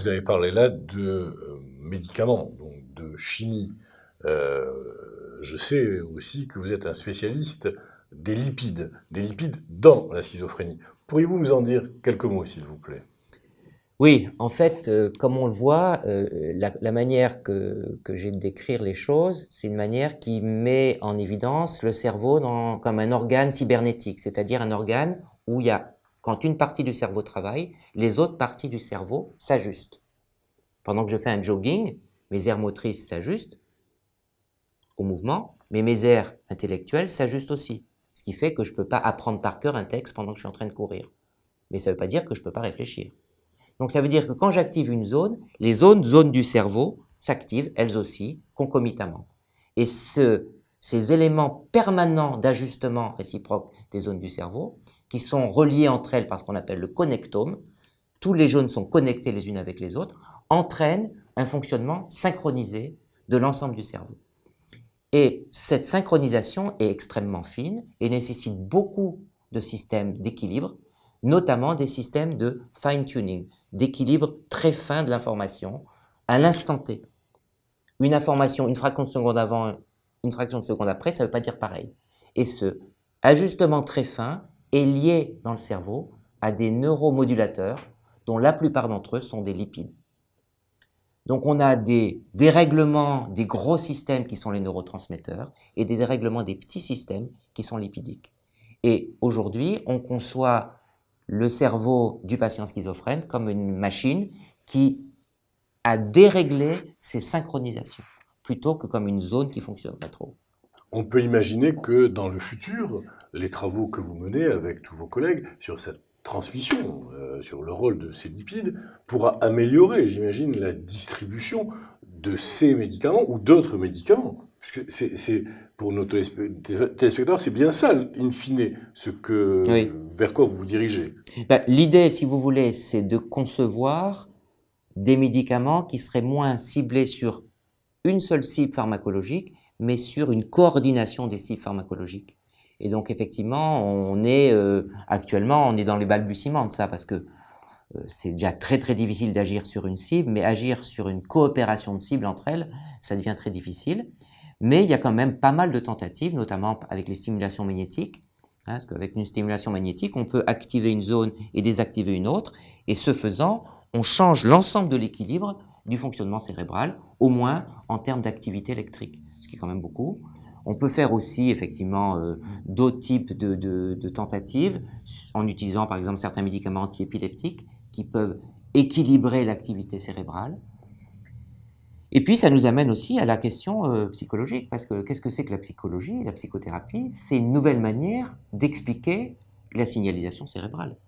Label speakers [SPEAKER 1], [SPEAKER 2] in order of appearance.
[SPEAKER 1] vous avez parlé là de médicaments, donc de chimie. Je sais aussi que vous êtes un spécialiste des lipides dans la schizophrénie. Pourriez-vous nous en dire quelques mots, s'il vous plaît?
[SPEAKER 2] Oui, en fait, comme on le voit, la manière que j'ai de décrire les choses, c'est une manière qui met en évidence le cerveau comme un organe cybernétique, c'est-à-dire un organe où il y a, quand une partie du cerveau travaille, les autres parties du cerveau s'ajustent. Pendant que je fais un jogging, mes aires motrices s'ajustent au mouvement, mais mes aires intellectuelles s'ajustent aussi. Ce qui fait que je ne peux pas apprendre par cœur un texte pendant que je suis en train de courir. Mais ça ne veut pas dire que je ne peux pas réfléchir. Donc ça veut dire que quand j'active une zone, les autres zones du cerveau s'activent elles aussi concomitamment. Et ces éléments permanents d'ajustement réciproque des zones du cerveau, qui sont reliés entre elles par ce qu'on appelle le connectome, tous les zones sont connectées les unes avec les autres, entraînent un fonctionnement synchronisé de l'ensemble du cerveau. Et cette synchronisation est extrêmement fine et nécessite beaucoup de systèmes d'équilibre, notamment des systèmes de fine-tuning, d'équilibre très fin de l'information à l'instant T. Une information, une fraction de seconde avant, une fraction de seconde après, ça ne veut pas dire pareil. Et ce ajustement très fin est lié dans le cerveau à des neuromodulateurs dont la plupart d'entre eux sont des lipides. Donc on a des dérèglements des gros systèmes qui sont les neurotransmetteurs et des dérèglements des petits systèmes qui sont lipidiques. Et aujourd'hui, on conçoit le cerveau du patient schizophrène comme une machine qui a déréglé ses synchronisations, plutôt que comme une zone qui fonctionnerait trop.
[SPEAKER 1] On peut imaginer que dans le futur, les travaux que vous menez avec tous vos collègues sur cette transmission, sur le rôle de ces lipides, pourra améliorer, j'imagine, la distribution de ces médicaments ou d'autres médicaments. Parce que pour nos téléspectateurs, c'est bien ça, in fine,
[SPEAKER 2] Oui.
[SPEAKER 1] vers quoi vous vous dirigez.
[SPEAKER 2] L'idée, si vous voulez, c'est de concevoir des médicaments qui seraient moins ciblés sur une seule cible pharmacologique, mais sur une coordination des cibles pharmacologiques. Et donc effectivement, actuellement, on est dans les balbutiements de ça, parce que c'est déjà très très difficile d'agir sur une cible, mais agir sur une coopération de cibles entre elles, ça devient très difficile. Mais il y a quand même pas mal de tentatives, notamment avec les stimulations magnétiques, parce qu'avec une stimulation magnétique, on peut activer une zone et désactiver une autre, et ce faisant, on change l'ensemble de l'équilibre du fonctionnement cérébral, au moins en termes d'activité électrique, ce qui est quand même beaucoup. On peut faire aussi effectivement d'autres types de tentatives en utilisant par exemple certains médicaments antiépileptiques qui peuvent équilibrer l'activité cérébrale. Et puis ça nous amène aussi à la question psychologique, parce que qu'est-ce que c'est que la psychologie, la psychothérapie? C'est une nouvelle manière d'expliquer la signalisation cérébrale.